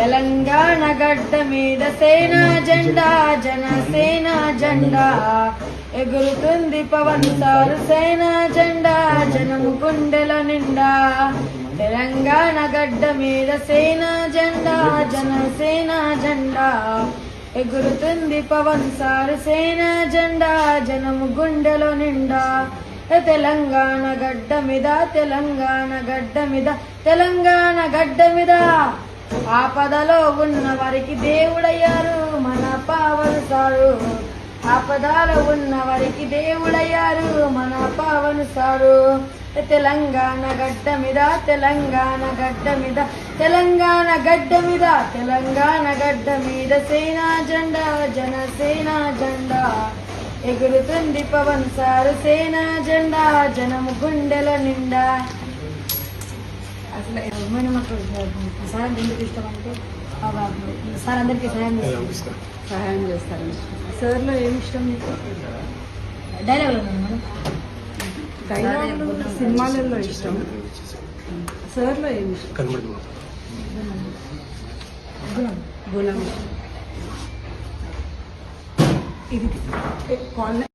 తెలంగాణ గడ్డ మీద సేనా జెండా జనసేన జెండా ఎగురుతుంది పవన్ సారు సేనా జెండా జనము గుండెల నిండా తెలంగాణ గడ్డ మీద సేనా జెండా జనసేన జెండా ఎగురుతుంది పవన్ సారు సేనా జెండా జనము గుండెల నిండా తెలంగాణ గడ్డ మీద తెలంగాణ గడ్డ మీద తెలంగాణ గడ్డ మీద ఆపదలో ఉన్న వారికి దేవుడయ్యారు మన పవన్ సారు ఆపదలో ఉన్న వారికి దేవుడయ్యారు మన పవన్ సారు తెలంగాణ గడ్డ మీద తెలంగాణ గడ్డ మీద తెలంగాణ గడ్డ మీద తెలంగాణ గడ్డ మీద సేనా జెండా జనసేన జెండా ఎగురుతుంది పవన్ సారు సేనా జెండా జనము గుండెల నిండా. అసలు సార్ ఎందుకు ఇష్టం అంటే సార్ అందరికీ సహాయం చేస్తారు. సార్లో ఏమి ఇష్టం మీకు? డైలాగులు మేడం, డైలాగులు సినిమాలలో ఇష్టం. సార్లో ఏమి ఇష్టం? గుణం. ఇది